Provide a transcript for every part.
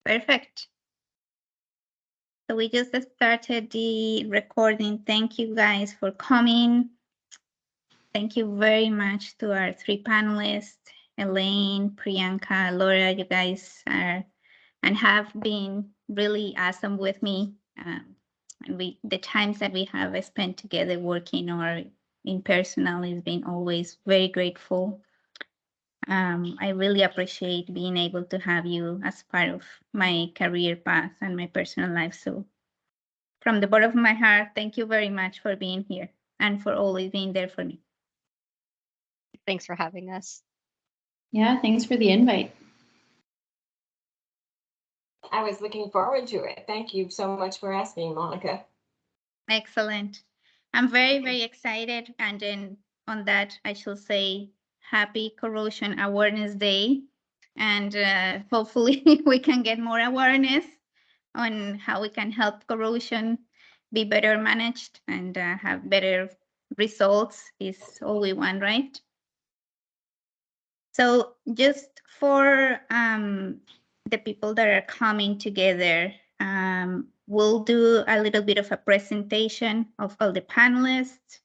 Perfect. So we just started the recording. Thank you guys for coming. Thank you very much to our three panelists, Elaine, Priyanka, Laura. You guys are and have been really awesome with me. And the times that we have spent together working or in personal has been always very grateful. I really appreciate being able to have you as part of my career path and my personal life. So from the bottom of my heart, thank you very much for being here and for always being there for me. Thanks for having us. Yeah, thanks for the invite. I was looking forward to it. Thank you so much for asking, Monica. Excellent. I'm very, very excited. And then on that, I shall say happy Corrosion Awareness Day. And hopefully we can get more awareness on how we can help corrosion be better managed and have better results is all we want, right? So just for the people that are coming together, we'll do a little bit of a presentation of all the panelists.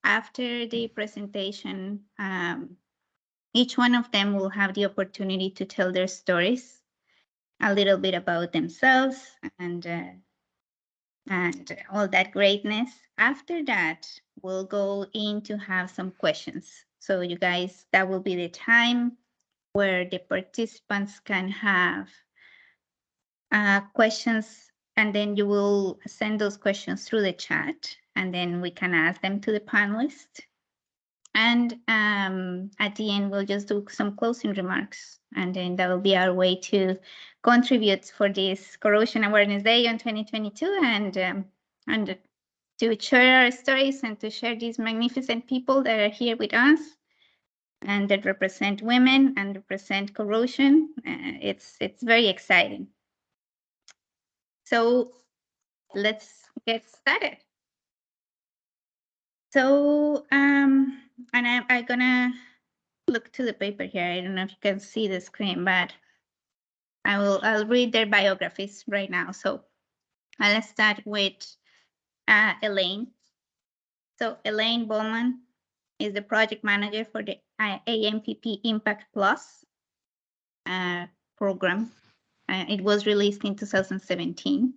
After the presentation, each one of them will have the opportunity to tell their stories, a little bit about themselves and all that greatness. After that, we'll go in to have some questions. So you guys, that will be the time where the participants can have questions, and then you will send those questions through the chat, and then we can ask them to the panelists. And at the end, we'll just do some closing remarks, and then that will be our way to contribute for this Corrosion Awareness Day on 2022, and to share our stories and to share these magnificent people that are here with us and that represent women and represent corrosion. It's very exciting. So let's get started. So and I'm gonna look to the paper here. I don't know if you can see the screen, but I'll read their biographies right now. So I'll start with Elaine. So Elaine Bowman is the project manager for the AMPP Impact Plus program. It was released in 2017.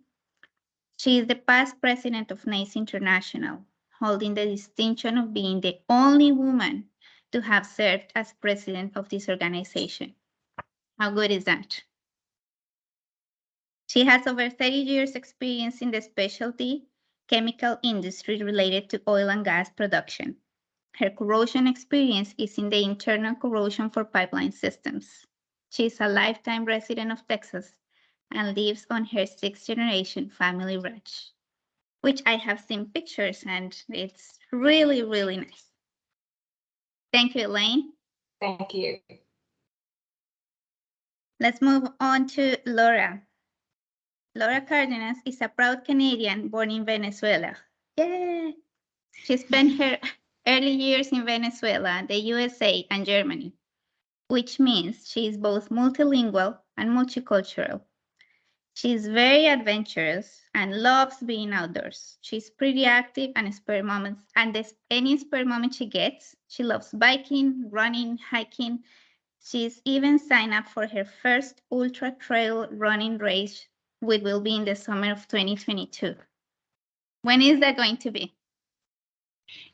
She is the past president of NACE International, holding the distinction of being the only woman to have served as president of this organization. How good is that? She has over 30 years experience in the specialty chemical industry related to oil and gas production. Her corrosion experience is in the internal corrosion for pipeline systems. She is a lifetime resident of Texas and lives on her 6th generation family ranch, which I have seen pictures and it's really, really nice. Thank you, Elaine. Thank you. Let's move on to Laura. Laura Cardenas is a proud Canadian born in Venezuela. Yay! She spent her early years in Venezuela, the USA, and Germany, which means she is both multilingual and multicultural. She's very adventurous and loves being outdoors. She's pretty active and spare moments, and any spare moment she gets, she loves biking, running, hiking. She's even signed up for her first ultra trail running race, which will be in the summer of 2022. When is that going to be?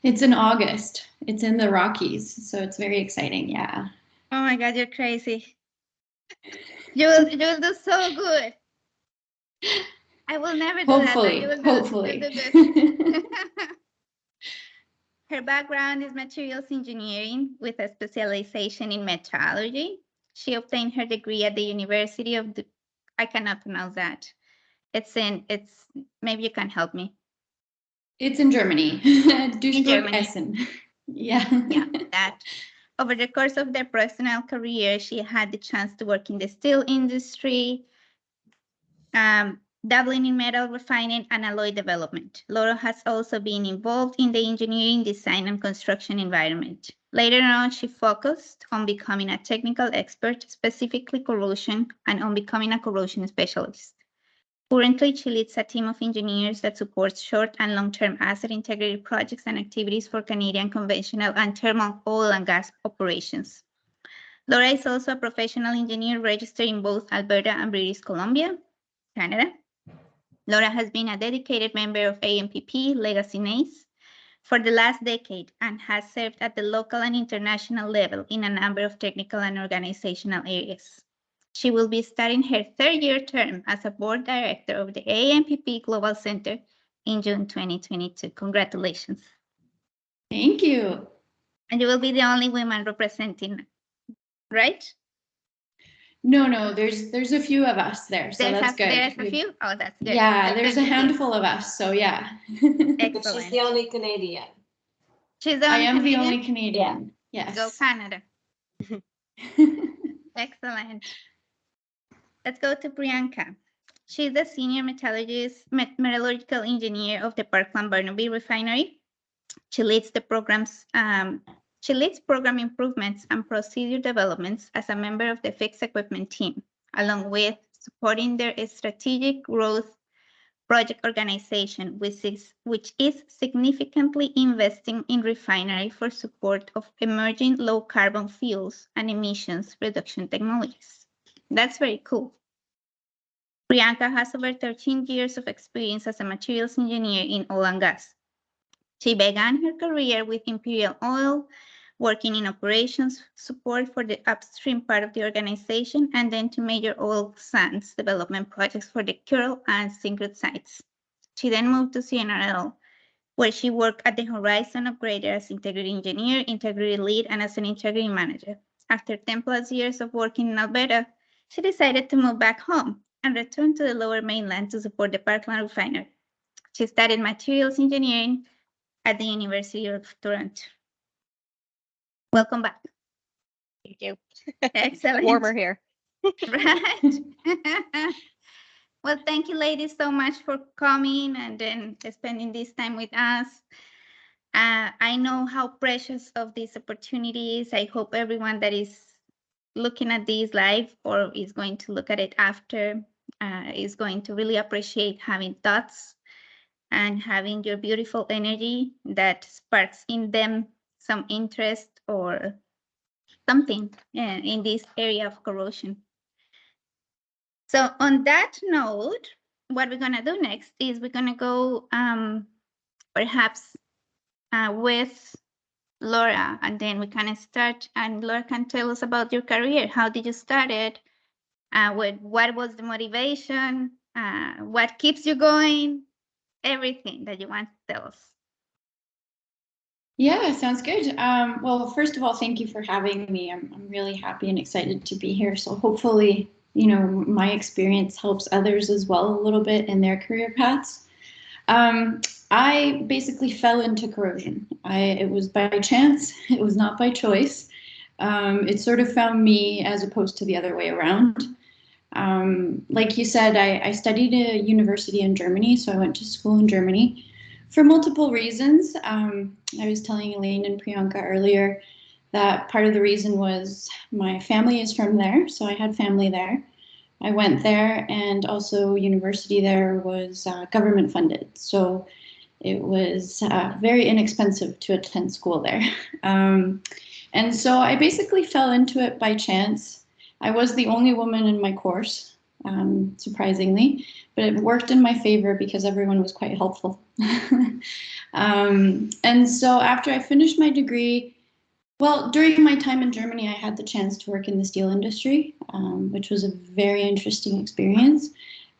It's in August. It's in the Rockies, so it's very exciting. Yeah. Oh my God, you're crazy. You'll do so good. I will never do Hopefully, that. hopefully. You'll do good. Her background is materials engineering with a specialization in metallurgy. She obtained her degree at the University of I cannot pronounce that. Maybe you can help me. It's in Germany. Duisburg Essen. Yeah. Yeah, that. Over the course of their personal career, she had the chance to work in the steel industry, dabbling in metal refining and alloy development. Laura has also been involved in the engineering, design, and construction environment. Later on, she focused on becoming a technical expert, specifically corrosion, and on becoming a corrosion specialist. Currently, she leads a team of engineers that supports short and long-term asset integrity projects and activities for Canadian conventional and thermal oil and gas operations. Laura is also a professional engineer registered in both Alberta and British Columbia, Canada. Laura has been a dedicated member of AMPP Legacy NACE for the last decade and has served at the local and international level in a number of technical and organizational areas. She will be starting her third-year term as a board director of the AMPP Global Center in June 2022. Congratulations. Thank you. And you will be the only woman representing, right? No, there's a few of us there, so that's good. There's a few? Oh, that's good. Yeah, there's a handful of us, so yeah. But she's the only Canadian. She's the I only am Canadian? the only Canadian. Yes. Go Canada. Excellent. Let's go to Priyanka. She's the senior metallurgical engineer of the Parkland Burnaby refinery. She leads the programs. She leads program improvements and procedure developments as a member of the fixed equipment team, along with supporting their strategic growth project organization, which is significantly investing in refinery for support of emerging low carbon fuels and emissions reduction technologies. That's very cool. Priyanka has over 13 years of experience as a materials engineer in oil and gas. She began her career with Imperial Oil, working in operations support for the upstream part of the organization, and then to major oil sands development projects for the Curl and Syncrude sites. She then moved to CNRL, where she worked at the Horizon Upgrader as integrity engineer, integrity lead, and as an integrity manager. After 10+ years of working in Alberta, she decided to move back home and return to the Lower Mainland to support the Parkland refinery. She studied materials engineering at the University of Toronto. Welcome back. Thank you. Excellent. Warmer here. Right. Well, thank you, ladies, so much for coming and then spending this time with us. I know how precious of this opportunity is. I hope everyone that is looking at this live or is going to look at it after is going to really appreciate having thoughts and having your beautiful energy that sparks in them some interest or something in this area of corrosion. So on that note, what we're gonna do next is we're gonna go perhaps with Laura, and then we kind of start, and Laura can tell us about your career. How did you start it? What was the motivation? What keeps you going? Everything that you want to tell us. Yeah, sounds good. Well, first of all, thank you for having me. I'm really happy and excited to be here. So hopefully, you know, my experience helps others as well a little bit in their career paths. I basically fell into corrosion. It was by chance. It was not by choice. It sort of found me as opposed to the other way around. Like you said, I studied at a university in Germany, so I went to school in Germany for multiple reasons. I was telling Elaine and Priyanka earlier that part of the reason was my family is from there, so I had family there. I went there, and also university there was government funded, so it was very inexpensive to attend school there. And so I basically fell into it by chance. I was the only woman in my course, surprisingly, but it worked in my favor because everyone was quite helpful. And so after I finished my degree, well, during my time in Germany, I had the chance to work in the steel industry, which was a very interesting experience.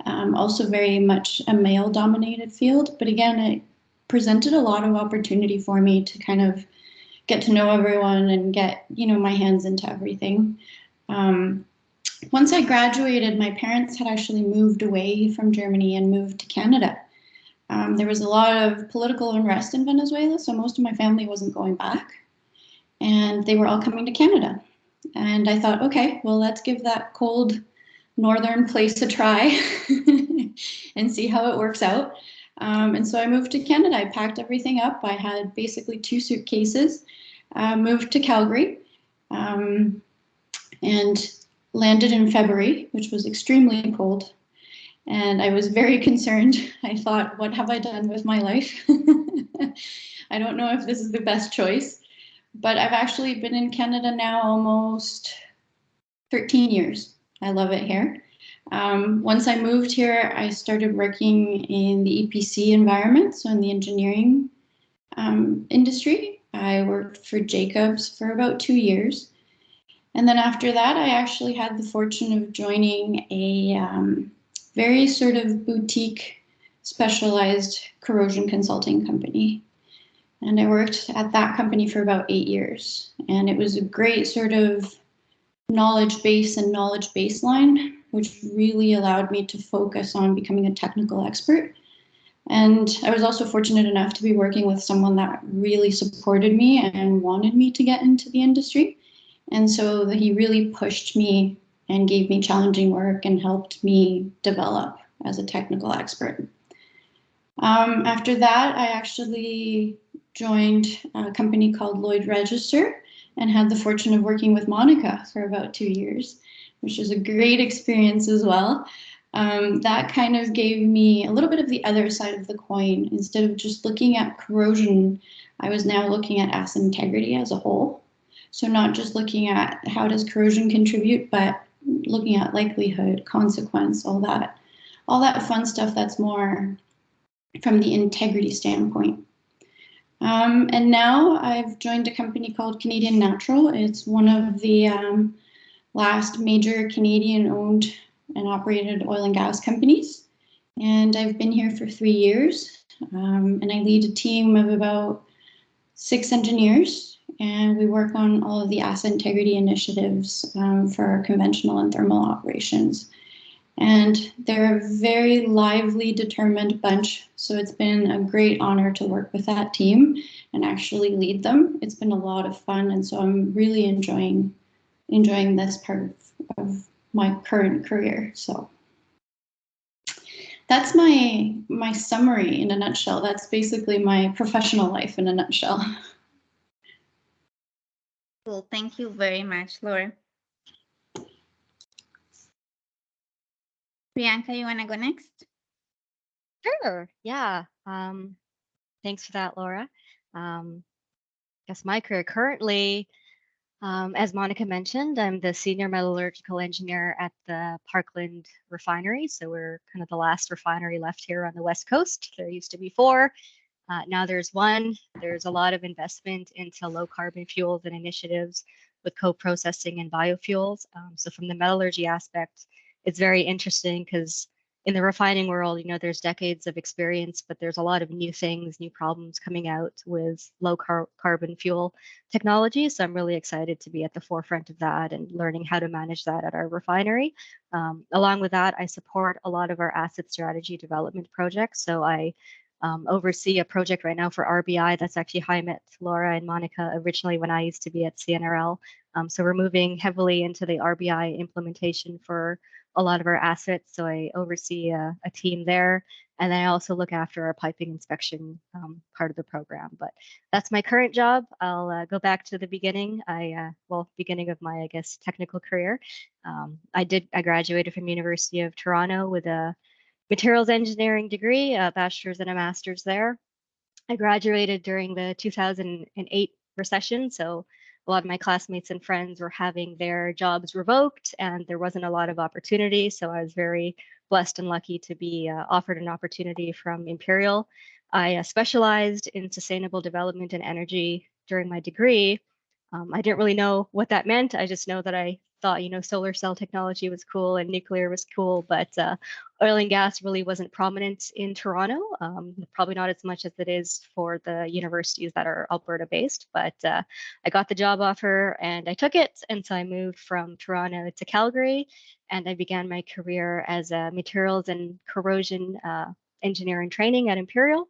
Also very much a male-dominated field, but again, it presented a lot of opportunity for me to kind of get to know everyone and get, you know, my hands into everything. Once I graduated, my parents had actually moved away from Germany and moved to Canada. There was a lot of political unrest in Venezuela, so most of my family wasn't going back. And they were all coming to Canada. And I thought, okay, well, let's give that cold northern place a try and see how it works out. And so I moved to Canada. I packed everything up. I had basically 2 suitcases. moved to Calgary, and landed in February, which was extremely cold. And I was very concerned. I thought, what have I done with my life? I don't know if this is the best choice, but I've actually been in Canada now almost 13 years. I love it here. Once I moved here, I started working in the EPC environment, so in the engineering industry. I worked for Jacobs for about 2 years. And then after that, I actually had the fortune of joining a very sort of boutique specialized corrosion consulting company. And I worked at that company for about 8 years. And it was a great sort of knowledge base and knowledge baseline, which really allowed me to focus on becoming a technical expert. And I was also fortunate enough to be working with someone that really supported me and wanted me to get into the industry. And so he really pushed me and gave me challenging work and helped me develop as a technical expert. After that, I actually joined a company called Lloyd Register and had the fortune of working with Monica for about 2 years, which was a great experience as well. That kind of gave me a little bit of the other side of the coin. Instead of just looking at corrosion, I was now looking at asset integrity as a whole. So not just looking at how does corrosion contribute, but looking at likelihood, consequence, all that fun stuff that's more from the integrity standpoint. And now I've joined a company called Canadian Natural. It's one of the last major Canadian-owned and operated oil and gas companies. And I've been here for 3 years. And I lead a team of about 6 engineers. And we work on all of the asset integrity initiatives for our conventional and thermal operations. And they're a very lively, determined bunch. So it's been a great honor to work with that team and actually lead them. It's been a lot of fun. And so I'm really enjoying this part of my current career. So that's my summary in a nutshell. That's basically my professional life in a nutshell. Cool. Thank you very much, Laura. Priyanka, you want to go next? Sure. Yeah. Thanks for that, Laura. Guess my career currently, as Monica mentioned, I'm the senior metallurgical engineer at the Parkland refinery. So we're kind of the last refinery left here on the West Coast. There used to be 4. Now there's 1. There's a lot of investment into low carbon fuels and initiatives with co-processing and biofuels. So from the metallurgy aspect, it's very interesting because in the refining world, there's decades of experience, but there's a lot of new things, new problems coming out with low carbon fuel technology. So I'm really excited to be at the forefront of that and learning how to manage that at our refinery. Along with that, I support a lot of our asset strategy development projects. So I oversee a project right now for RBI. That's actually how I met Laura and Monica originally when I used to be at CNRL. So we're moving heavily into the RBI implementation for a lot of our assets. So I oversee a team there. And then I also look after our piping inspection part of the program. But that's my current job. I'll go back to the beginning. Beginning of my, technical career. I graduated from University of Toronto with a materials engineering degree, a bachelor's and a master's there. I graduated during the 2008 recession, so a lot of my classmates and friends were having their jobs revoked and there wasn't a lot of opportunity. So I was very blessed and lucky to be offered an opportunity from Imperial. I specialized in sustainable development and energy during my degree. I didn't really know what that meant. I just know that I thought, solar cell technology was cool and nuclear was cool, but oil and gas really wasn't prominent in Toronto, probably not as much as it is for the universities that are Alberta based, but I got the job offer and I took it. And so I moved from Toronto to Calgary and I began my career as a materials and corrosion engineering training at Imperial.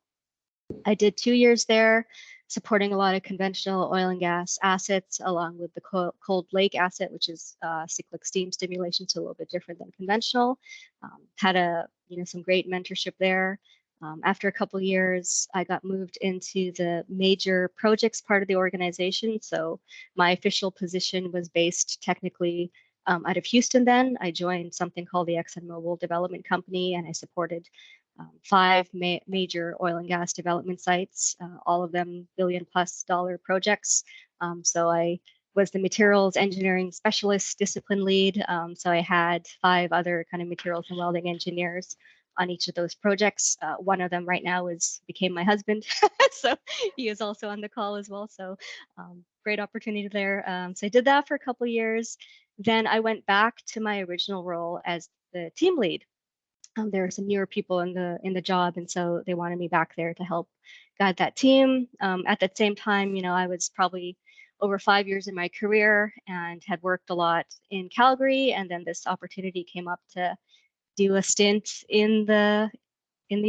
I did 2 years there, supporting a lot of conventional oil and gas assets, along with the Cold Lake asset, which is cyclic steam stimulation, so a little bit different than conventional. Had some great mentorship there. After a couple years, I got moved into the major projects part of the organization. So my official position was based technically out of Houston then. I joined something called the ExxonMobil Development Company, and I supported 5 major oil and gas development sites, all of them $1 billion+ projects. So I was the materials engineering specialist discipline lead. So I had 5 other kind of materials and welding engineers on each of those projects. One of them right now became my husband. So he is also on the call as well. So great opportunity there. So I did that for a couple of years. Then I went back to my original role as the team lead. There are some newer people in the job, and so they wanted me back there to help guide that team. At that same time, I was probably over 5 years in my career and had worked a lot in Calgary, and then this opportunity came up to do a stint in the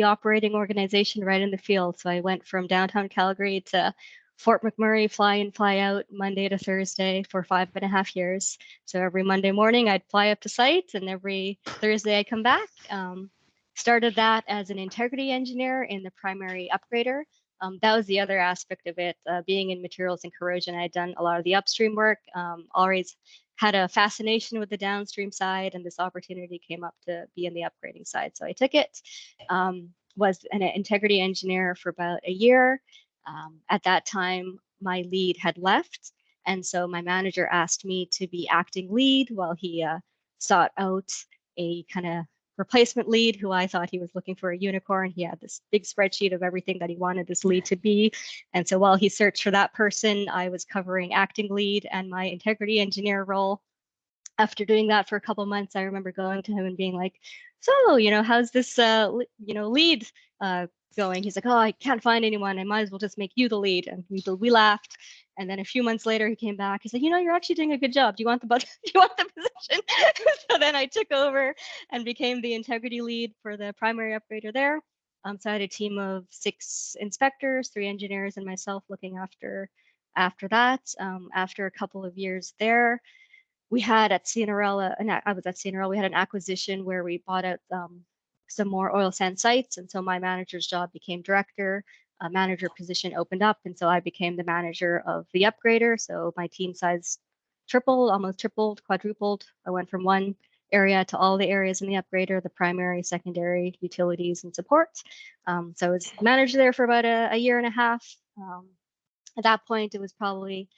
operating organization right in the field. So I went from downtown Calgary to Fort McMurray, fly in, fly out, Monday to Thursday for 5.5 years. So every Monday morning I'd fly up to site, and every Thursday I'd come back. Started that as an integrity engineer in the primary upgrader. That was the other aspect of it. Being in materials and corrosion, I'd done a lot of the upstream work, always had a fascination with the downstream side, and this opportunity came up to be in the upgrading side. So I took it, was an integrity engineer for about a year. At that time, my lead had left, and so my manager asked me to be acting lead while he sought out a kind of replacement lead who I thought he was looking for a unicorn. He had this big spreadsheet of everything that he wanted this lead to be. And so while he searched for that person, I was covering acting lead and my integrity engineer role. After doing that for a couple months, I remember going to him and being like, so, how's this, lead going? He's like, oh, I can't find anyone. I might as well just make you the lead. And we laughed. And then a few months later, he came back. He's like, you're actually doing a good job. Do you want the do you want the position? So then I took over and became the integrity lead for the primary upgrader there. So I had a team of 6 inspectors, 3 engineers, and myself looking after that. After a couple of years there, we had at CNRL, I was at CNRL, we had an acquisition where we bought out some more oil sand sites. And so my manager's job became director. A manager position opened up, and so I became the manager of the upgrader. So my team size almost tripled, quadrupled. I went from one area to all the areas in the upgrader, the primary, secondary, utilities, and support. So I was manager there for about a year and a half. At that point, it was probably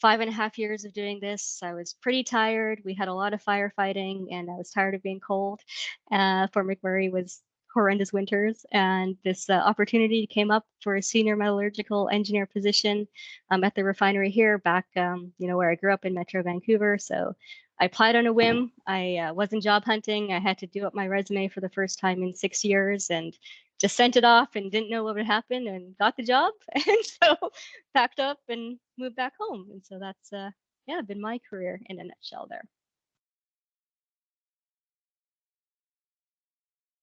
5.5 years of doing this. I was pretty tired. We had a lot of firefighting, and I was tired of being cold. Fort McMurray was horrendous winters, and this opportunity came up for a senior metallurgical engineer position at the refinery here, back where I grew up in Metro Vancouver. So I applied on a whim. I wasn't job hunting. I had to do up my resume for the first time in 6 years, and just sent it off and didn't know what would happen, and got the job. And so packed up and moved back home. And so that's been my career in a nutshell there.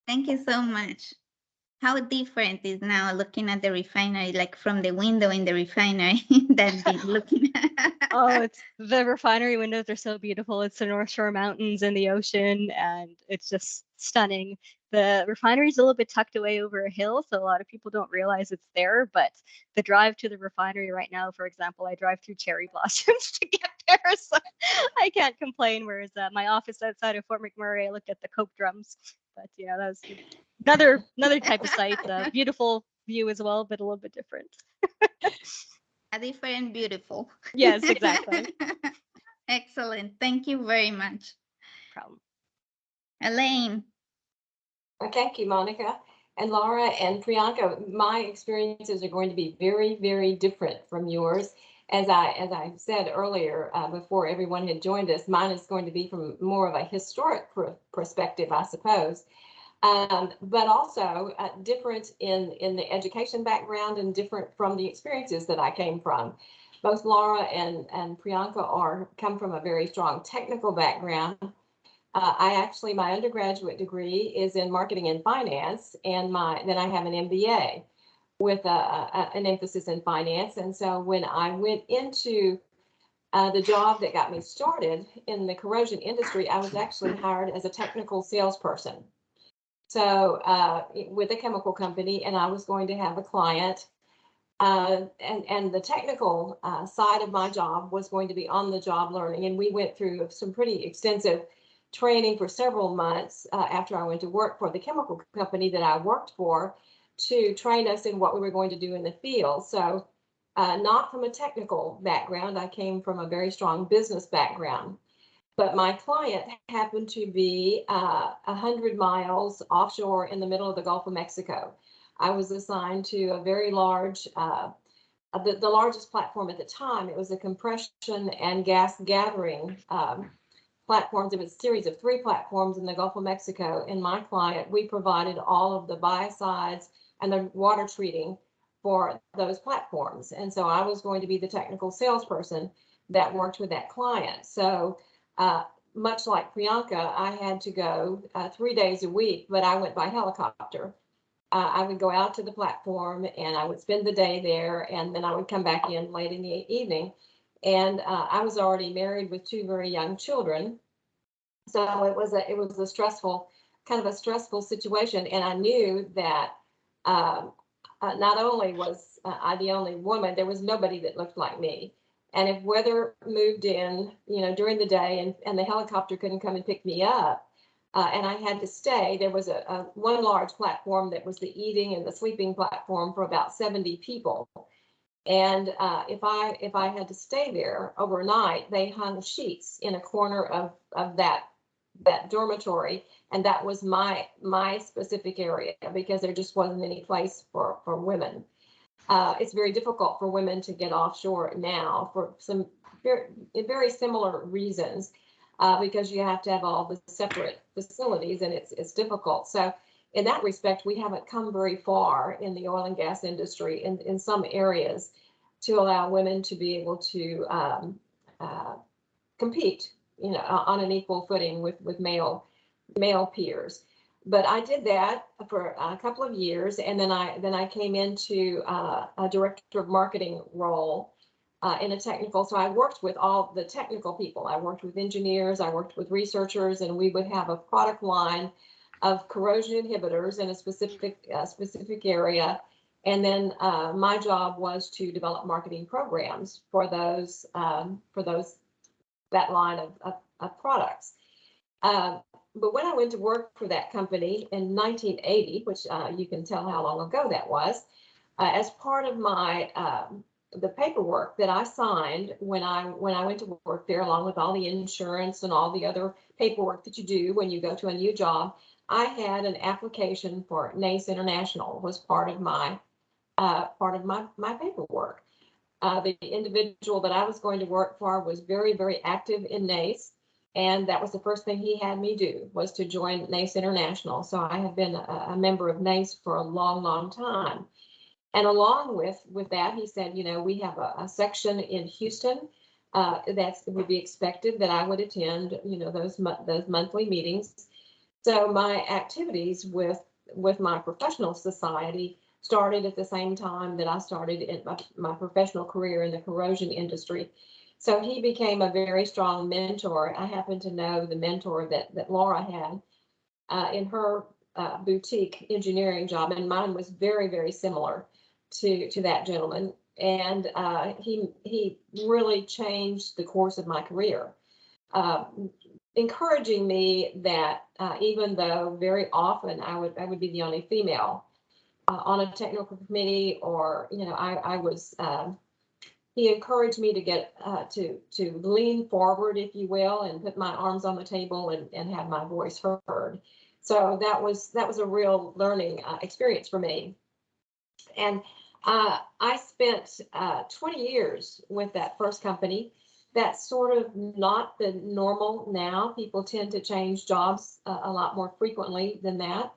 Thank you so much. How different is now looking at the refinery, like from the window in the refinery than looking at. Oh, the refinery windows are so beautiful. It's the North Shore Mountains and the ocean, and it's just stunning. The refinery is a little bit tucked away over a hill, so a lot of people don't realize it's there. But the drive to the refinery right now, for example, I drive through cherry blossoms to get there, so I can't complain. Whereas my office outside of Fort McMurray, I looked at the coke drums. But that was another type of site. Beautiful view as well, but a little bit different. A different beautiful. Yes, exactly. Excellent. Thank you very much. No problem. Elaine. Thank you, Monica. And Laura and Priyanka, my experiences are going to be very, very different from yours. As I said earlier, before everyone had joined us, mine is going to be from more of a historic perspective, I suppose. But also different in the education background and different from the experiences that I came from. Both Laura and Priyanka come from a very strong technical background. My undergraduate degree is in marketing and finance, and then I have an MBA with an emphasis in finance. And so when I went into the job that got me started in the corrosion industry, I was actually hired as a technical salesperson. So with a chemical company, and I was going to have a client. And the technical side of my job was going to be on the job learning. And we went through some pretty extensive training for several months after I went to work for the chemical company that I worked for to train us in what we were going to do in the field. So not from a technical background, I came from a very strong business background. But my client happened to be 100 miles offshore in the middle of the Gulf of Mexico. I was assigned to a very large, the largest platform at the time. It was a compression and gas gathering platforms. It was a series of 3 platforms in the Gulf of Mexico. And my client, we provided all of the biocides and the water treating for those platforms. And so I was going to be the technical salesperson that worked with that client. So much like Priyanka, I had to go 3 days a week, but I went by helicopter. I would go out to the platform and I would spend the day there, and then I would come back in late in the evening. And I was already married with 2 very young children, so it was a stressful, kind of a stressful situation. And I knew that not only was I the only woman, there was nobody that looked like me. And if weather moved in, during the day and the helicopter couldn't come and pick me up, and I had to stay, there was a one large platform that was the eating and the sleeping platform for about 70 people. And if I had to stay there overnight, they hung sheets in a corner of that dormitory, and that was my specific area because there just wasn't any place for women. It's very difficult for women to get offshore now for some very similar reasons, because you have to have all the separate facilities, and it's difficult. So in that respect, we haven't come very far in the oil and gas industry in some areas to allow women to be able to compete, on an equal footing with male peers. But I did that for a couple of years, and then I came into a director of marketing role in a technical. So I worked with all the technical people. I worked with engineers, I worked with researchers, and we would have a product line of corrosion inhibitors in a specific area. And then my job was to develop marketing programs for those that line of products. But when I went to work for that company in 1980, which you can tell how long ago that was, as part of my the paperwork that I signed when I went to work there, along with all the insurance and all the other paperwork that you do when you go to a new job, I had an application for NACE International was part of my paperwork. The individual that I was going to work for was very, very active in NACE. And that was the first thing he had me do, was to join NACE International. So I have been a member of NACE for a long, long time. And along with that, he said, we have a section in Houston that would be expected that I would attend, those monthly meetings. So my activities with my professional society started at the same time that I started in my professional career in the corrosion industry. So he became a very strong mentor. I happen to know the mentor that Laura had in her boutique engineering job, and mine was very, very similar to that gentleman. And he really changed the course of my career, encouraging me that even though very often I would be the only female on a technical committee, or I was. He encouraged me to get to lean forward, if you will, and put my arms on the table and have my voice heard. So that was a real learning experience for me. And I spent 20 years with that first company. That's sort of not the normal now. People tend to change jobs a lot more frequently than that.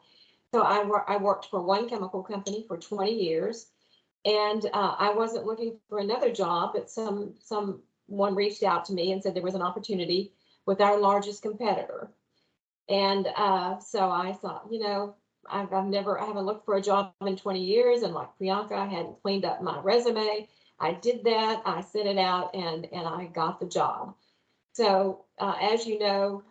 So I worked for one chemical company for 20 years. And I wasn't looking for another job, but someone reached out to me and said there was an opportunity with our largest competitor. And so I thought, I haven't looked for a job in 20 years. And like Priyanka, I hadn't cleaned up my resume. I did that. I sent it out, and I got the job. So as you know,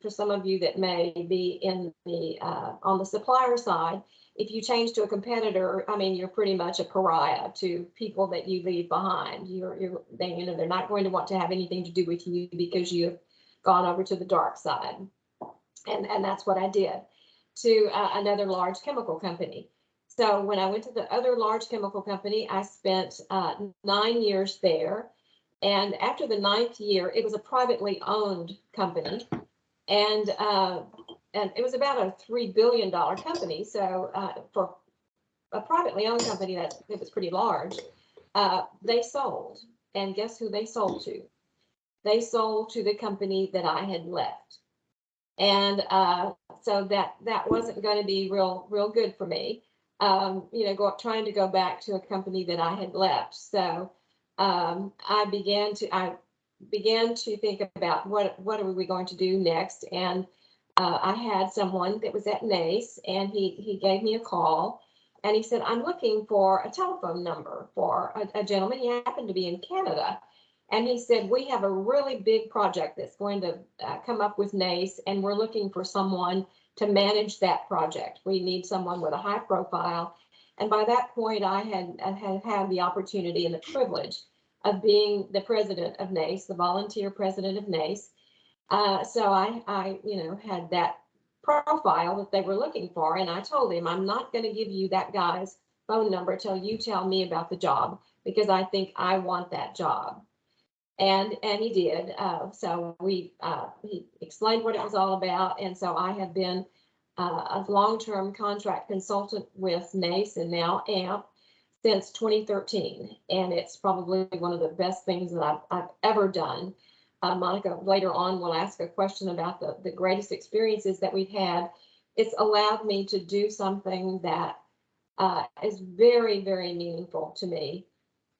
for some of you that may be in the on the supplier side, if you change to a competitor, I mean, you're pretty much a pariah to people that you leave behind. They're not going to want to have anything to do with you because you've gone over to the dark side. And that's what I did to another large chemical company. So when I went to the other large chemical company, I spent 9 years there. And after the 9th year, it was a privately owned company. And it was about a $3 billion company. So for a privately owned company, it was pretty large. They sold. And guess who they sold to? They sold to the company that I had left. And so that wasn't going to be real good for me. Trying to go back to a company that I had left. So I began to think about what are we going to do next. And I had someone that was at NACE, and he gave me a call, and he said, I'm looking for a telephone number for a gentleman. He happened to be in Canada. And he said, we have a really big project that's going to come up with NACE, and we're looking for someone to manage that project. We need someone with a high profile. And by that point, I had the opportunity and the privilege of being the president of NACE, the volunteer president of NACE. So I had that profile that they were looking for. And I told him, I'm not going to give you that guy's phone number till you tell me about the job, because I think I want that job. And he did. So he explained what it was all about. And so I have been a long-term contract consultant with NACE and now AMP since 2013. And it's probably one of the best things that I've ever done. Monica later on will ask a question about the greatest experiences that we've had. It's allowed me to do something that is very, very meaningful to me.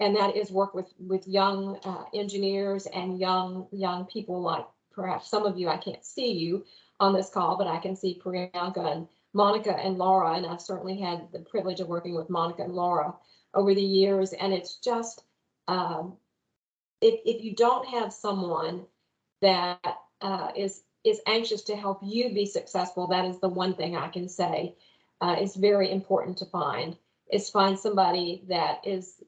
And that is work with young engineers and young people, like perhaps some of you. I can't see you on this call, but I can see Priyanka and Monica and Laura, and I've certainly had the privilege of working with Monica and Laura over the years. And it's just, if you don't have someone that is anxious to help you be successful, that is the one thing I can say is very important to find. Is find somebody that is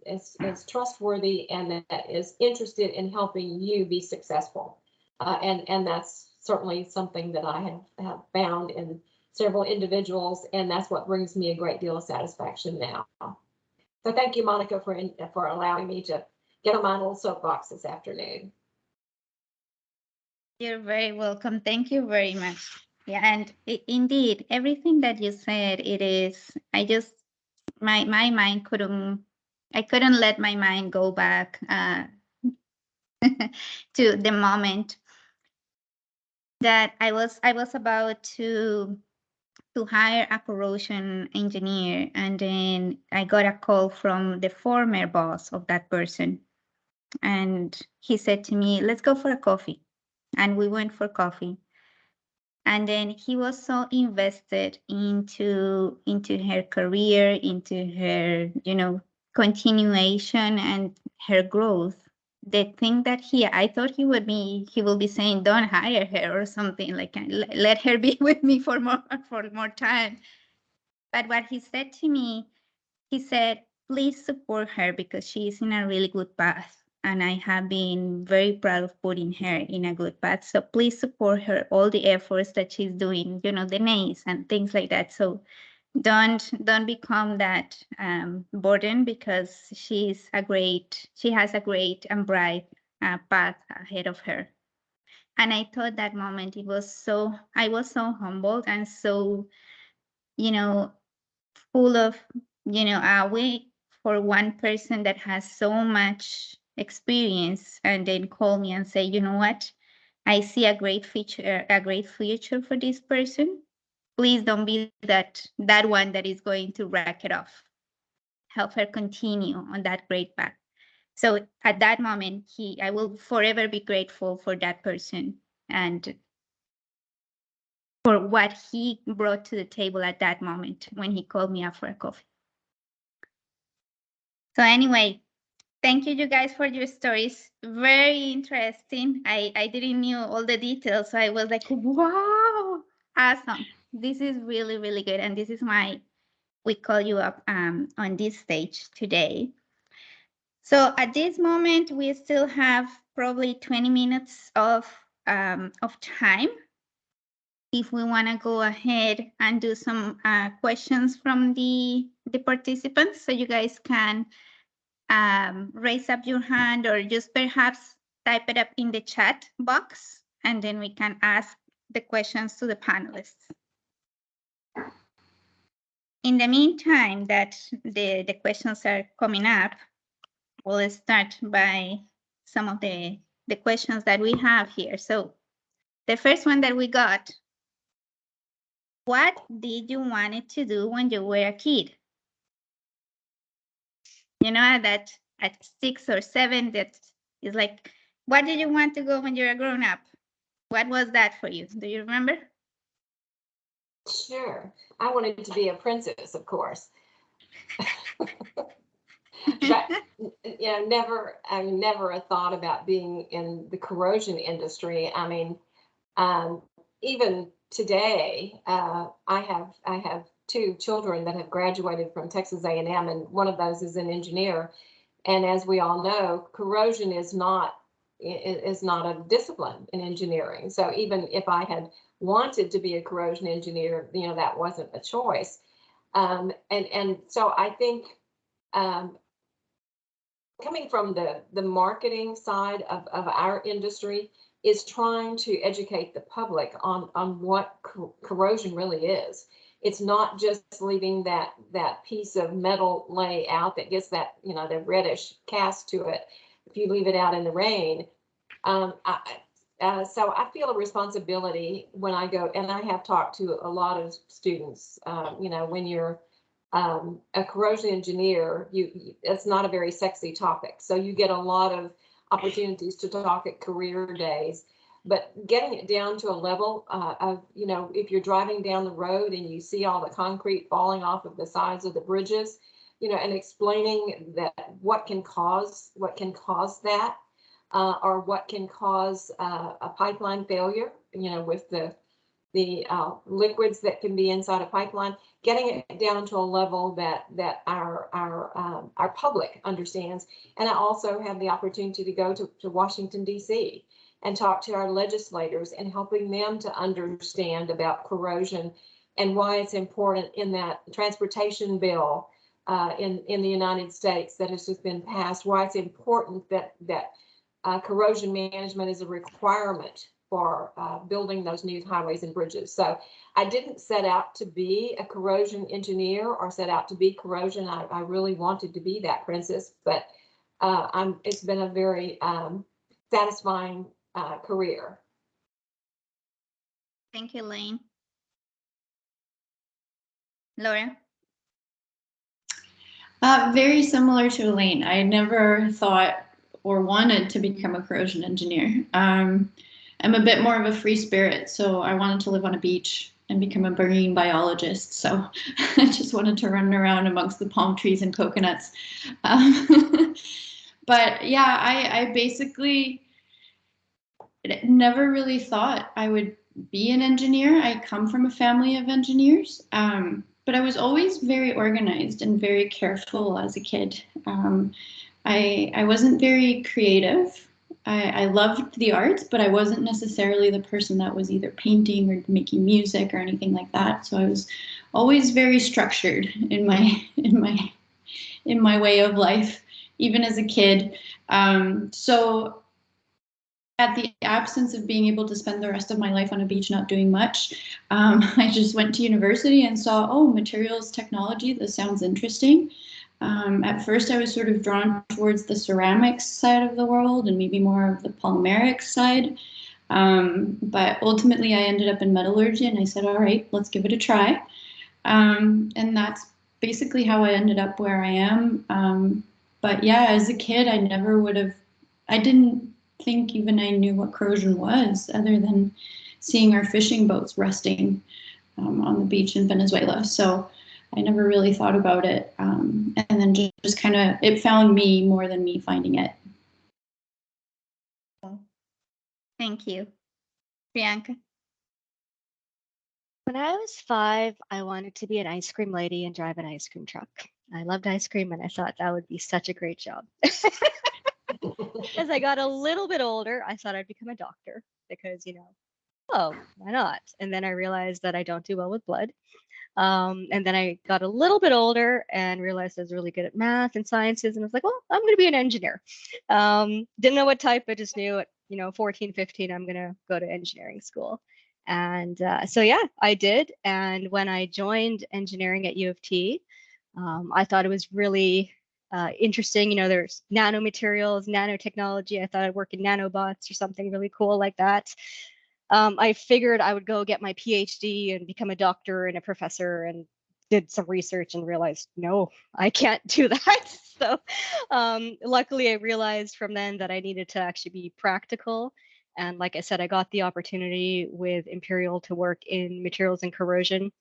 trustworthy and that is interested in helping you be successful. And that's certainly something that I have found in several individuals, and that's what brings me a great deal of satisfaction now. So thank you, Monica, for allowing me to get on my little soapbox this afternoon. You're very welcome. Thank you very much. Yeah, and indeed, everything that you said, it is, my mind I couldn't let my mind go back to the moment that I was about to hire a corrosion engineer, and then I got a call from the former boss of that person, and he said to me, let's go for a coffee. And we went for coffee. And then he was so invested into her career, into her, continuation and her growth. The thing that I thought he will be saying, don't hire her or something, like let her be with me for more time. But what he said to me, he said, please support her because she is in a really good path. And I have been very proud of putting her in a good path. So please support her, all the efforts that she's doing, the NACE and things like that. So don't become that burden, because she has a great and bright path ahead of her. And I thought that moment, I was so humbled and so, full of, we, for one person that has so much experience, and then call me and say, you know what, I see a great future for this person. Please don't be that one that is going to wreck it off. Help her continue on that great path. So at that moment, I will forever be grateful for that person and for what he brought to the table at that moment when he called me up for a coffee. So anyway, Thank you, you guys, for your stories. Very interesting. I didn't knew all the details, so I was like, wow, awesome. This is really, really good. And this is why we call you up on this stage today. So at this moment, we still have probably 20 minutes of time. If we want to go ahead and do some questions from the participants, so you guys can raise up your hand or just perhaps type it up in the chat box, and then we can ask the questions to the panelists. In the meantime that the questions are coming up, we'll start by some of the questions that we have here. So the first one that we got, what did you want to do when you were a kid? You know, that at 6 or 7, that is like, what did you want to go when you were grown up? What was that for you? Do you remember? Sure. I wanted to be a princess, of course. But I never a thought about being in the corrosion industry. I mean, even today, I have 2 children that have graduated from Texas A&M, and one of those is an engineer. And as we all know, corrosion is not a discipline in engineering. So even if I had wanted to be a corrosion engineer, that wasn't a choice. And so I think coming from the marketing side of our industry is trying to educate the public on what corrosion really is. It's not just leaving that piece of metal lay out that gets that, the reddish cast to it if you leave it out in the rain. So I feel a responsibility when I go, and I have talked to a lot of students, when you're a corrosion engineer, it's not a very sexy topic. So you get a lot of opportunities to talk at career days, but getting it down to a level of, if you're driving down the road and you see all the concrete falling off of the sides of the bridges, and explaining that what can cause that, or what can cause a pipeline failure, with the liquids that can be inside a pipeline, getting it down to a level that our public understands. And I also have the opportunity to go to Washington, D.C. and talk to our legislators and helping them to understand about corrosion and why it's important in that transportation bill in the United States that has just been passed, why it's important that corrosion management is a requirement for building those new highways and bridges. So I didn't set out to be a corrosion engineer or set out to be corrosion. I really wanted to be that princess, but it's been a very satisfying career. Thank you, Lane. Laura? Very similar to Elaine. I never thought or wanted to become a corrosion engineer. I'm a bit more of a free spirit, so I wanted to live on a beach and become a marine biologist. So I just wanted to run around amongst the palm trees and coconuts. But yeah, I basically never really thought I would be an engineer. I come from a family of engineers, but I was always very organized and very careful as a kid. I wasn't very creative. I loved the arts, but I wasn't necessarily the person that was either painting or making music or anything like that. So I was always very structured in my way of life, even as a kid. So at the absence of being able to spend the rest of my life on a beach not doing much, I just went to university and saw, oh, materials technology, this sounds interesting. At first, I was sort of drawn towards the ceramics side of the world and maybe more of the polymeric side. But ultimately, I ended up in metallurgy, and I said, all right, let's give it a try. And that's basically how I ended up where I am. But yeah, as a kid, I didn't think even I knew what corrosion was, other than seeing our fishing boats rusting on the beach in Venezuela. So I never really thought about it. And then just kind of, it found me more than me finding it. Thank you. Priyanka? When I was 5, I wanted to be an ice cream lady and drive an ice cream truck. I loved ice cream and I thought that would be such a great job. As I got a little bit older, I thought I'd become a doctor because, oh, why not? And then I realized that I don't do well with blood. And then I got a little bit older and realized I was really good at math and sciences. And I was like, well, I'm going to be an engineer. Didn't know what type, but just knew at 14, 15, I'm going to go to engineering school. And so, yeah, I did. And when I joined engineering at U of T, I thought it was really interesting. There's nanomaterials, nanotechnology. I thought I'd work in nanobots or something really cool like that. I figured I would go get my PhD and become a doctor and a professor, and did some research and realized, no, I can't do that. So luckily I realized from then that I needed to actually be practical. And like I said, I got the opportunity with Imperial to work in materials and corrosion.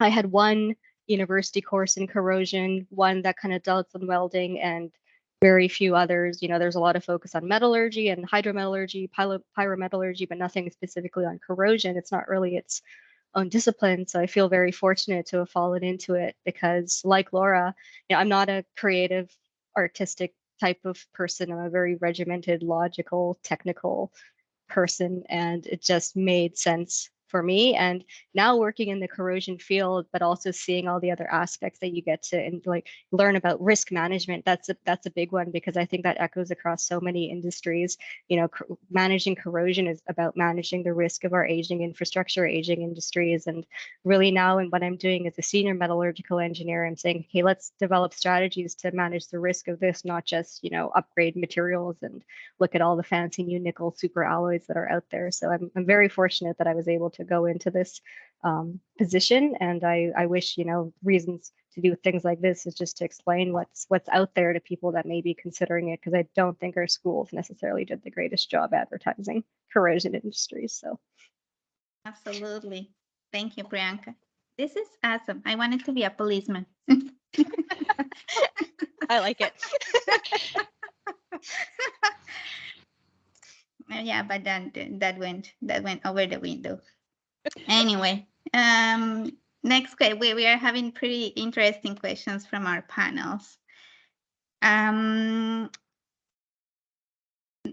I had one university course in corrosion, one that kind of dealt with welding, and very few others. There's a lot of focus on metallurgy and hydrometallurgy, pyrometallurgy, but nothing specifically on corrosion. It's not really its own discipline. So I feel very fortunate to have fallen into it because, like Laura, I'm not a creative, artistic type of person. I'm a very regimented, logical, technical person, and it just made sense for me. And now working in the corrosion field, but also seeing all the other aspects that you get to and like learn about risk management, that's a big one, because I think that echoes across so many industries. Managing corrosion is about managing the risk of our aging infrastructure, aging industries. And really now, and what I'm doing as a senior metallurgical engineer, I'm saying, hey, let's develop strategies to manage the risk of this, not just upgrade materials and look at all the fancy new nickel super alloys that are out there. So I'm very fortunate that I was able to go into this position, and I wish reasons to do things like this is just to explain what's out there to people that may be considering it, because I don't think our schools necessarily did the greatest job advertising corrosion industries. So absolutely. Thank you, Priyanka. This is awesome. I wanted to be a policeman. I like it. Yeah, but then that went over the window. Anyway, next question. We are having pretty interesting questions from our panels. I'll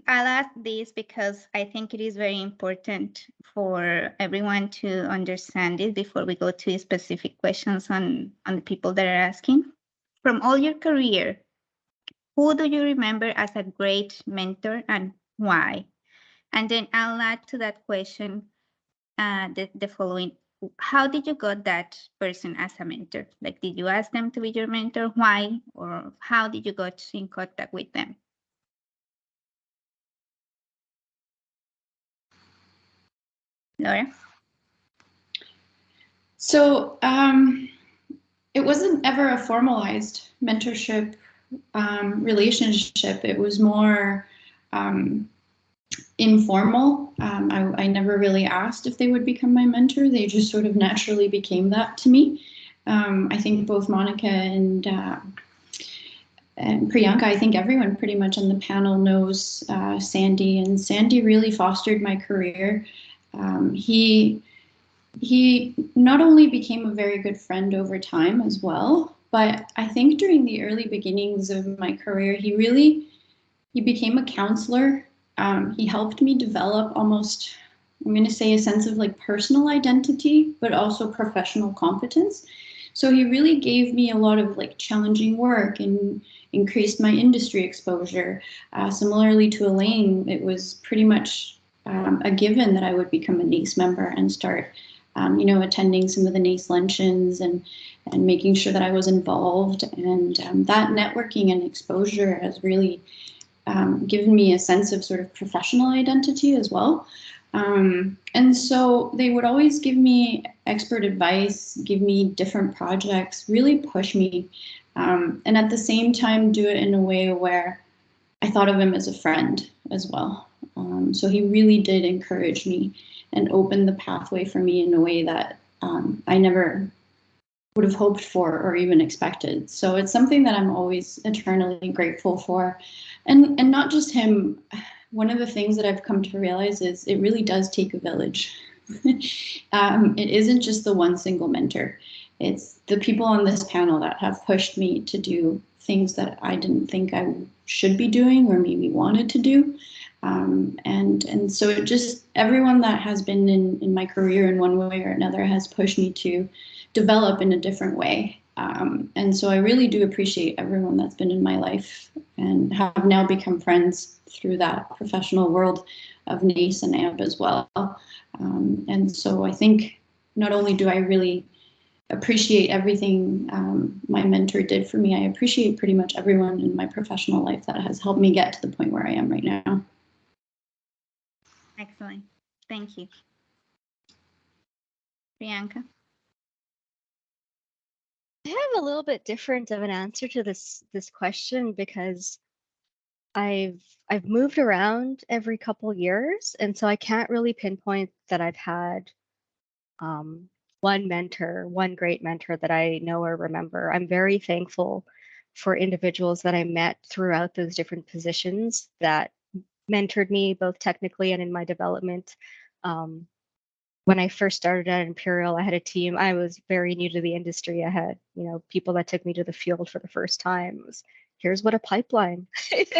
ask this because I think it is very important for everyone to understand it before we go to specific questions on the people that are asking. From all your career, who do you remember as a great mentor and why? And then I'll add to that question the following. How did you got that person as a mentor? Like, did you ask them to be your mentor? Why? Or how did you got in contact with them? Laura? So it wasn't ever a formalized mentorship relationship. It was more informal. I never really asked if they would become my mentor. They just sort of naturally became that to me. I think both Monica and Priyanka, I think everyone pretty much on the panel knows Sandy, and Sandy really fostered my career. He not only became a very good friend over time as well, but I think during the early beginnings of my career, he became a counselor. He helped me develop almost, I'm going to say, a sense of like personal identity, but also professional competence. So he really gave me a lot of like challenging work and increased my industry exposure. Similarly to Elaine, it was pretty much a given that I would become a NACE member and start attending some of the NACE luncheons and making sure that I was involved. And that networking and exposure has really given me a sense of sort of professional identity as well. And so they would always give me expert advice, give me different projects, really push me. And at the same time, do it in a way where I thought of him as a friend as well. So he really did encourage me and open the pathway for me in a way that I never would have hoped for or even expected. So it's something that I'm always eternally grateful for. And not just him. One of the things that I've come to realize is it really does take a village. It isn't just the one single mentor. It's the people on this panel that have pushed me to do things that I didn't think I should be doing or maybe wanted to do. And so it just, everyone that has been in my career in one way or another has pushed me to develop in a different way. And so I really do appreciate everyone that's been in my life and have now become friends through that professional world of NACE and AMP as well. And so I think not only do I really appreciate everything my mentor did for me, I appreciate pretty much everyone in my professional life that has helped me get to the point where I am right now. Excellent. Thank you. Priyanka? I have a little bit different of an answer to this question because I've moved around every couple years, and so I can't really pinpoint that I've had one mentor, one great mentor that I know or remember. I'm very thankful for individuals that I met throughout those different positions that mentored me both technically and in my development. When I first started at Imperial, I had a team. I was very new to the industry. I had, people that took me to the field for the first time. It was, here's what a pipeline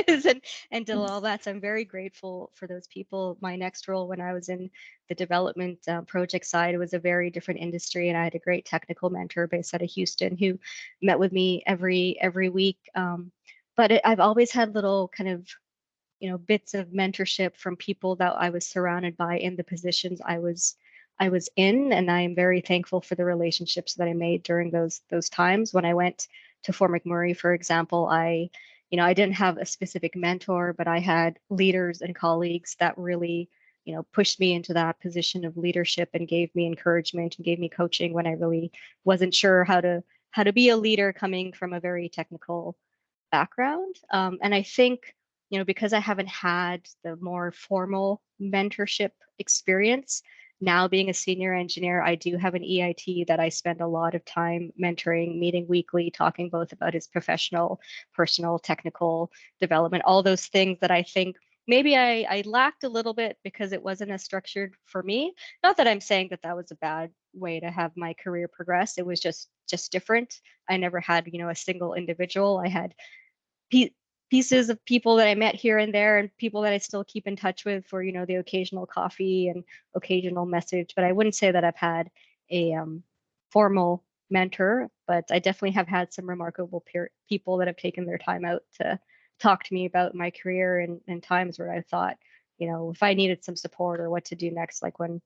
is, and did all that. So I'm very grateful for those people. My next role, when I was in the development project side, it was a very different industry, and I had a great technical mentor based out of Houston who met with me every week. But I've always had little kind of bits of mentorship from people that I was surrounded by in the positions I was in, and I am very thankful for the relationships that I made during those times. When I went to Fort McMurray, for example, I didn't have a specific mentor, but I had leaders and colleagues that really pushed me into that position of leadership and gave me encouragement and gave me coaching when I really wasn't sure how to be a leader coming from a very technical background. And I think because I haven't had the more formal mentorship experience, now being a senior engineer, I do have an EIT that I spend a lot of time mentoring, meeting weekly, talking both about his professional, personal, technical development, all those things that I think maybe I lacked a little bit because it wasn't as structured for me. Not that I'm saying that was a bad way to have my career progress. It was just different. I never had, a single individual. I had pieces of people that I met here and there, and people that I still keep in touch with for the occasional coffee and occasional message. But I wouldn't say that I've had a formal mentor, but I definitely have had some remarkable people that have taken their time out to talk to me about my career and times where I thought, if I needed some support or what to do next, like when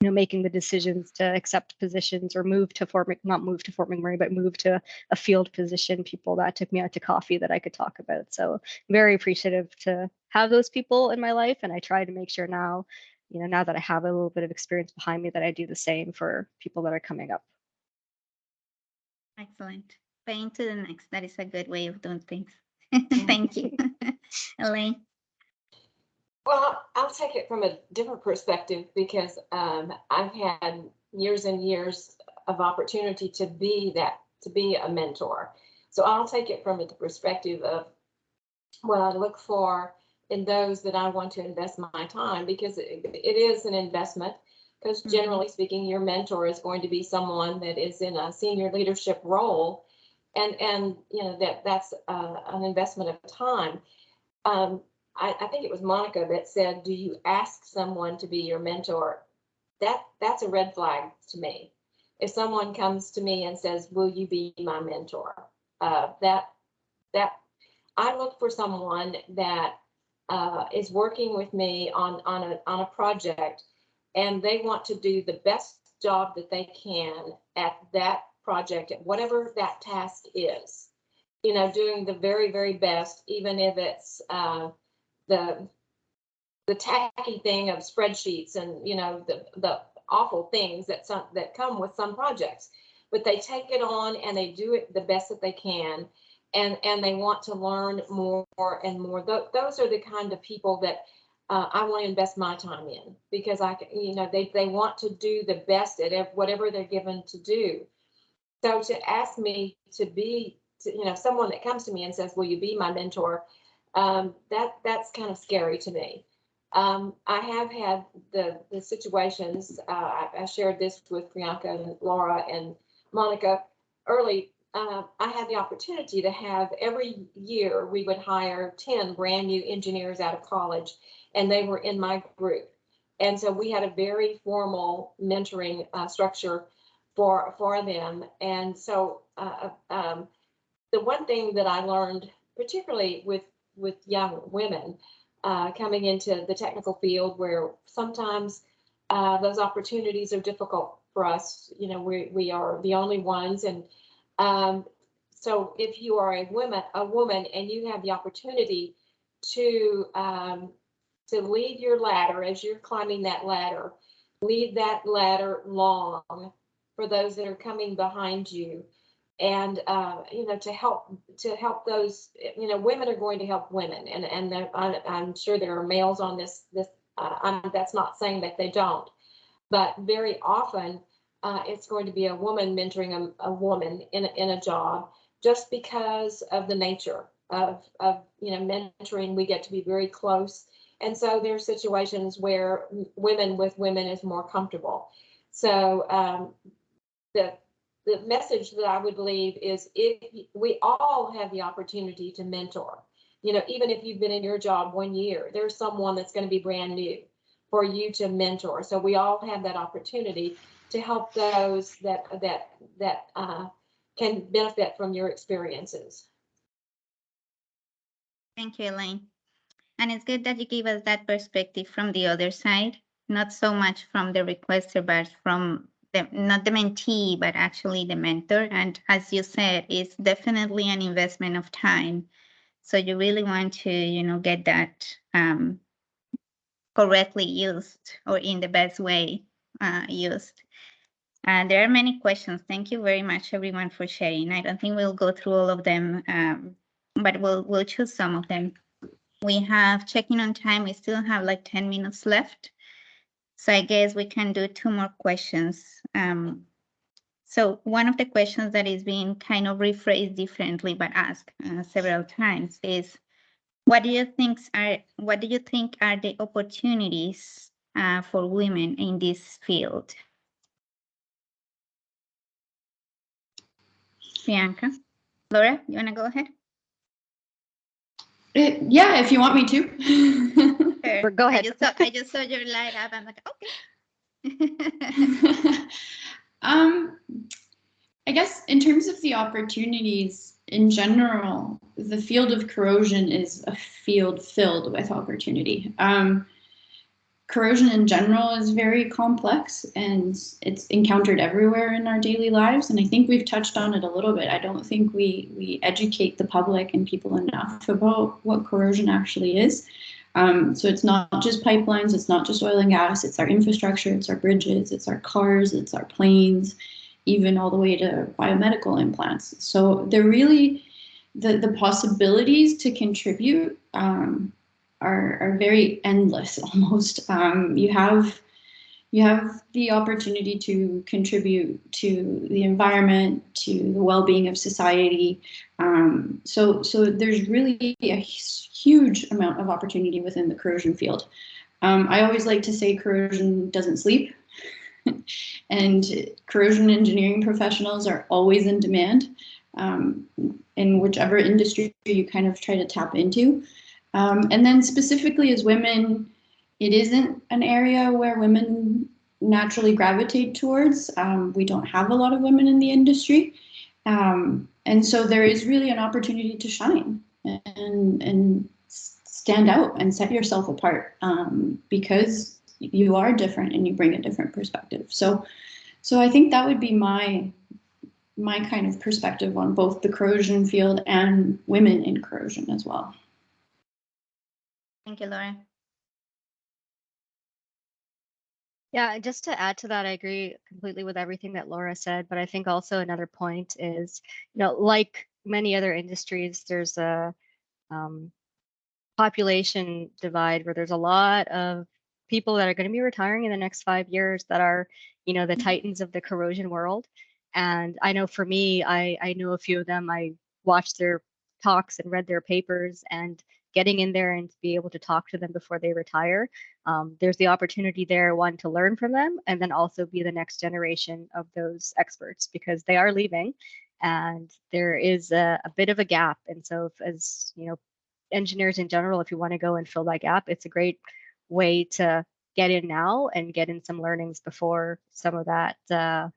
making the decisions to accept positions or move to not move to Fort McMurray, but move to a field position, people that took me out to coffee that I could talk about. So very appreciative to have those people in my life. And I try to make sure now, now that I have a little bit of experience behind me, that I do the same for people that are coming up. Excellent. Paying to the next. That is a good way of doing things. Thank you. Elaine? Well, I'll take it from a different perspective because I've had years and years of opportunity to be a mentor. So I'll take it from the perspective of what I look for in those that I want to invest my time, because it is an investment. Because generally speaking, your mentor is going to be someone that is in a senior leadership role, and that's an investment of time. I think it was Monica that said, do you ask someone to be your mentor? That's a red flag to me. If someone comes to me and says, will you be my mentor? That I look for someone that is working with me on a project, and they want to do the best job that they can at that project, at whatever that task is. Doing the very, very best, even if it's the tacky thing of spreadsheets and the awful things that come with some projects, but they take it on and they do it the best that they can, and they want to learn more and more. Those are the kind of people that I want to invest my time in, because they want to do the best at whatever they're given to do. So to ask me to be, someone that comes to me and says, "Will you be my mentor?" That's kind of scary to me. I have had the situations. I shared this with Priyanka and Laura and Monica early. I had the opportunity to have every year we would hire 10 brand new engineers out of college, and they were in my group. And so we had a very formal mentoring structure for them. And so the one thing that I learned, particularly with young women coming into the technical field, where sometimes those opportunities are difficult for us. We are the only ones, and so if you are a woman, and you have the opportunity to leave your ladder as you're climbing that ladder, leave that ladder long for those that are coming behind you, and to help those. Women are going to help women, and I'm sure there are males on this. That's not saying that they don't, but very often it's going to be a woman mentoring a woman in a job, just because of the nature of mentoring. We get to be very close, and so there's situations where women with women is more comfortable. So the message that I would leave is, if we all have the opportunity to mentor, even if you've been in your job 1 year, there's someone that's going to be brand new for you to mentor. So we all have that opportunity to help those that can benefit from your experiences. Thank you, Elaine. And it's good that you gave us that perspective from the other side, not so much from the requester, but from not the mentee, but actually the mentor. And as you said, it's definitely an investment of time. So you really want to, get that correctly used, or in the best way used. And there are many questions. Thank you very much, everyone, for sharing. I don't think we'll go through all of them, but we'll choose some of them. We have checking on time. We still have like 10 minutes left. So I guess we can do 2 more questions. So one of the questions that is being kind of rephrased differently but asked several times is, what do you think are the opportunities for women in this field? Priyanka? Laura, you want to go ahead? Yeah, if you want me to. Sure. Go ahead. I just saw your light up. I'm like, okay. I guess in terms of the opportunities in general, the field of corrosion is a field filled with opportunity. Corrosion in general is very complex, and it's encountered everywhere in our daily lives. And I think we've touched on it a little bit. I don't think we educate the public and people enough about what corrosion actually is. So it's not just pipelines, it's not just oil and gas, it's our infrastructure, it's our bridges, it's our cars, it's our planes, even all the way to biomedical implants. So they're really, the possibilities to contribute are very endless almost. You have the opportunity to contribute to the environment, to the well-being of society. So there's really a huge amount of opportunity within the corrosion field. I always like to say corrosion doesn't sleep. And corrosion engineering professionals are always in demand in whichever industry you kind of try to tap into. And then specifically as women, it isn't an area where women naturally gravitate towards. We don't have a lot of women in the industry. And so there is really an opportunity to shine and stand out and set yourself apart because you are different and you bring a different perspective. So I think that would be my kind of perspective on both the corrosion field and women in corrosion as well. Thank you, Laura. Yeah, just to add to that, I agree completely with everything that Laura said, but I think also another point is, like many other industries, there's a population divide where there's a lot of people that are going to be retiring in the next 5 years that are, the titans of the corrosion world. And I know for me, I know a few of them. I watched their talks and read their papers, and getting in there and to be able to talk to them before they retire, there's the opportunity there, one, to learn from them, and then also be the next generation of those experts, because they are leaving and there is a bit of a gap. And so if, as you know, engineers in general, if you want to go and fill that gap, it's a great way to get in now and get in some learnings before some of that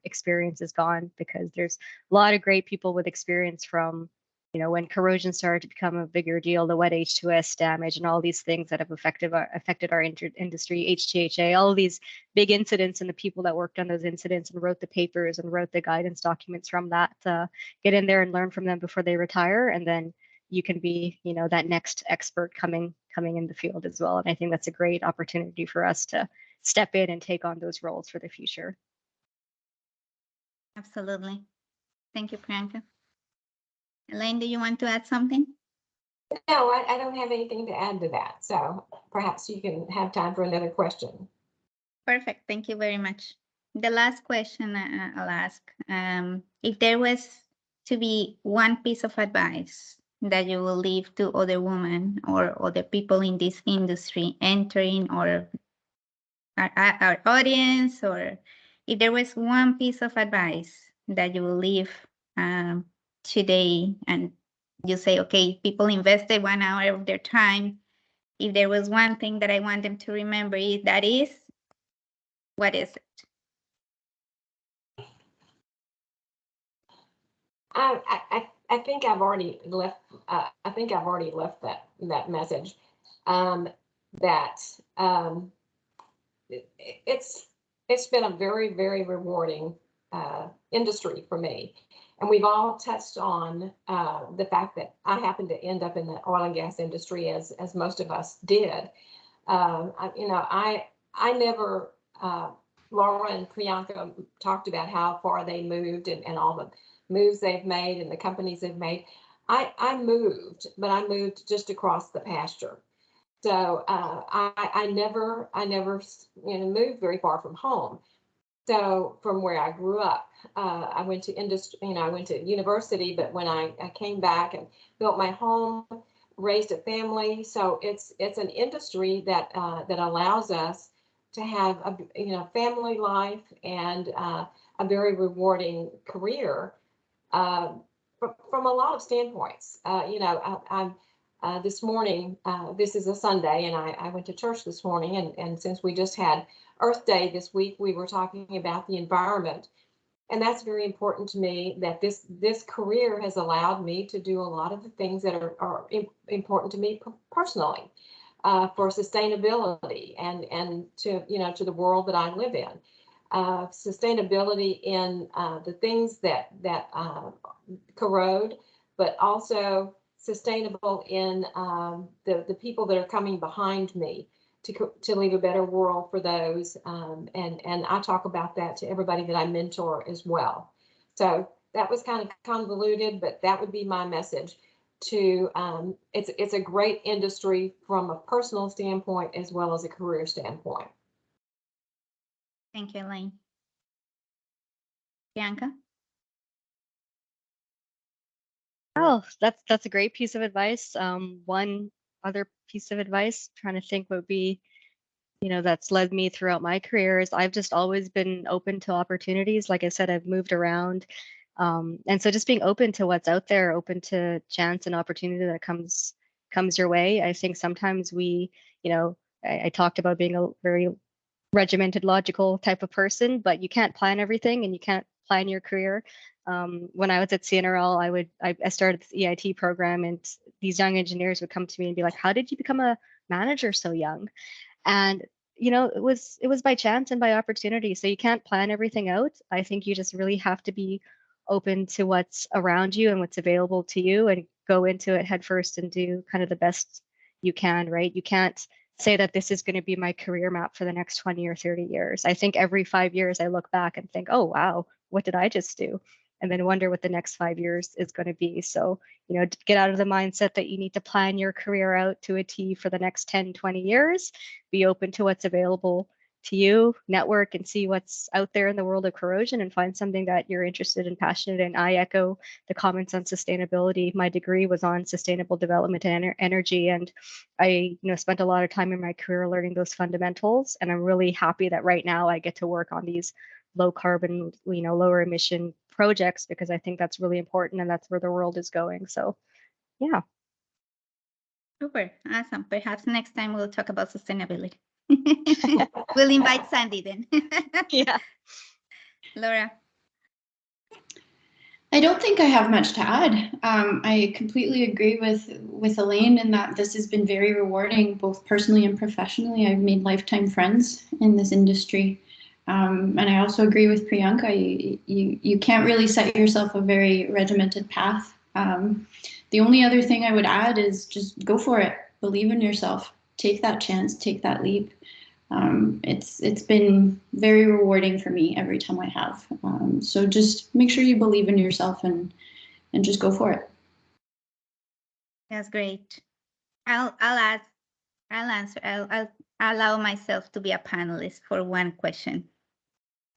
experience is gone, because there's a lot of great people with experience from, you know, when corrosion started to become a bigger deal, the wet H2S damage and all these things that have affected our industry, HTHA, all these big incidents, and the people that worked on those incidents and wrote the papers and wrote the guidance documents from that, get in there and learn from them before they retire, and then you can be, you know, that next expert coming in the field as well. And I think that's a great opportunity for us to step in and take on those roles for the future. Absolutely. Thank you, Priyanka. Elaine, do you want to add something? No, I don't have anything to add to that. So perhaps you can have time for another question. Perfect. Thank you very much. The last question I'll ask, if there was to be one piece of advice that you will leave to other women or other people in this industry entering, or our audience, or if there was one piece of advice that you will leave today, and you say, okay, people invested 1 hour of their time. If there was one thing that I want them to remember, what is it? I think I've already left. I think I've already left that message. That it's been a very, very rewarding industry for me, and we've all touched on the fact that I happened to end up in the oil and gas industry as most of us did. I never. Laura and Priyanka talked about how far they moved and all the moves they've made and the companies they've made. I moved, but I moved just across the pasture. So I never moved very far from home. So from where I grew up, I went to industry. I went to university, but when I came back and built my home, raised a family, so it's an industry that allows us to have a family life and a very rewarding career from a lot of standpoints. I'm this morning, this is a Sunday, and I went to church this morning, and since we just had Earth Day this week, we were talking about the environment. And that's very important to me, that this career has allowed me to do a lot of the things that are important to me personally, for sustainability and to the world that I live in. Sustainability in the things that corrode, but also sustainable in the people that are coming behind me to leave a better world for those. And I talk about that to everybody that I mentor as well. So that was kind of convoluted, but that would be my message. It's a great industry from a personal standpoint as well as a career standpoint. Thank you, Elaine. Bianca? Oh, that's a great piece of advice. One other piece of advice, trying to think, would be, that's led me throughout my career, is I've just always been open to opportunities. Like I said, I've moved around. And so just being open to what's out there, open to chance and opportunity that comes your way. I think sometimes I talked about being a very regimented, logical type of person, but you can't plan everything, and you can't plan your career. When I was at CNRL, I started this EIT program, and these young engineers would come to me and be like, "How did you become a manager so young?" And it was by chance and by opportunity. So you can't plan everything out. I think you just really have to be open to what's around you and what's available to you, and go into it head first and do kind of the best you can, right? You can't say that this is going to be my career map for the next 20 or 30 years. I think every 5 years I look back and think, oh, wow, what did I just do? And then wonder what the next 5 years is going to be. So, get out of the mindset that you need to plan your career out to a T for the next 10, 20 years. Be open to what's available to you, network, and see what's out there in the world of corrosion and find something that you're interested and passionate in. I echo the comments on sustainability. My degree was on sustainable development and energy, and I spent a lot of time in my career learning those fundamentals, and I'm really happy that right now I get to work on these low carbon, lower emission projects, because I think that's really important and that's where the world is going. So yeah. Super, awesome. Perhaps next time we'll talk about sustainability. We'll invite Sandy then. Yeah. Laura. I don't think I have much to add. I completely agree with Elaine in that this has been very rewarding, both personally and professionally. I've made lifetime friends in this industry. And I also agree with Priyanka. You can't really set yourself a very regimented path. The only other thing I would add is just go for it. Believe in yourself. Take that chance. Take that leap. It's been very rewarding for me every time I have. So just make sure you believe in yourself and just go for it. That's great. I'll answer. I'll allow myself to be a panelist for one question,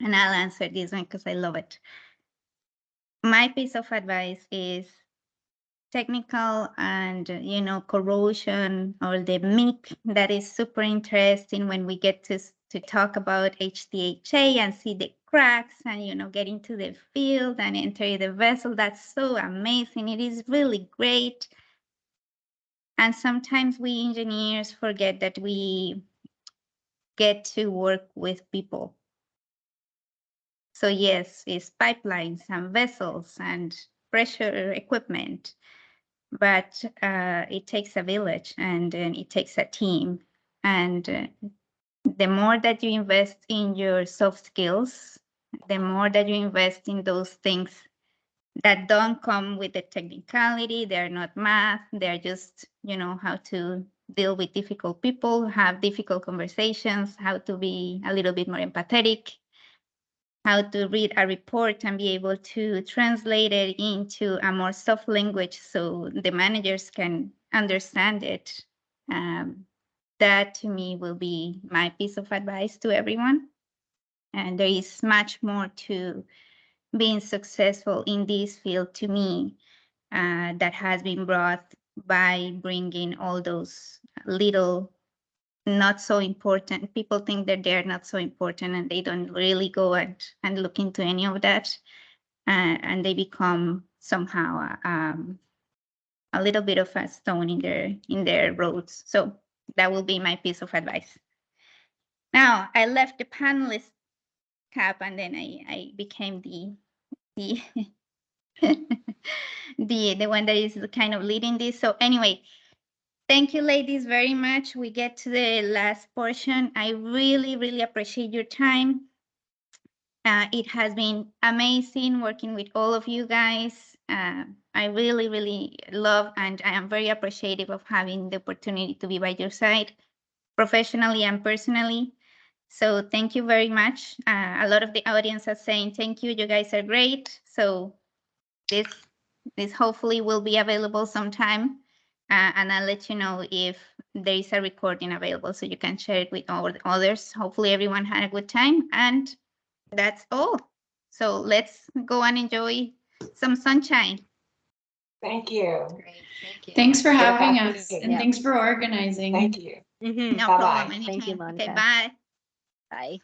and I'll answer this one because I love it. My piece of advice is technical and corrosion, or the MIC, that is super interesting when we get to talk about HDHA and see the cracks and get into the field and enter the vessel. That's so amazing. It is really great. And sometimes we engineers forget that we get to work with people. So yes, it's pipelines and vessels and pressure equipment, but it takes a village and it takes a team. And the more that you invest in your soft skills, the more that you invest in those things that don't come with the technicality, they're not math, they're just, how to deal with difficult people, have difficult conversations, how to be a little bit more empathetic, how to read a report and be able to translate it into a more soft language so the managers can understand it. That to me will be my piece of advice to everyone. And there is much more to being successful in this field to me that has been brought by bringing all those little not so important. People think that they're not so important and they don't really go and look into any of that. And they become somehow a little bit of a stone in their roads. So that will be my piece of advice. Now, I left the panelist cap and then I became the the one that is kind of leading this. So anyway, thank you, ladies, very much. We get to the last portion. I really, really appreciate your time. It has been amazing working with all of you guys. I really, really love and I am very appreciative of having the opportunity to be by your side, professionally and personally. So thank you very much. A lot of the audience are saying thank you. You guys are great. So this hopefully will be available sometime. And I'll let you know if there is a recording available so you can share it with all the others. Hopefully everyone had a good time, and that's all. So let's go and enjoy some sunshine. Thank you. Great. Thank you. Thanks for Good having afternoon. us, and Yeah. thanks for organizing. Thank you. Mhm. No Bye-bye. problem. Thank you, Anytime. Monica. Okay, bye. Bye.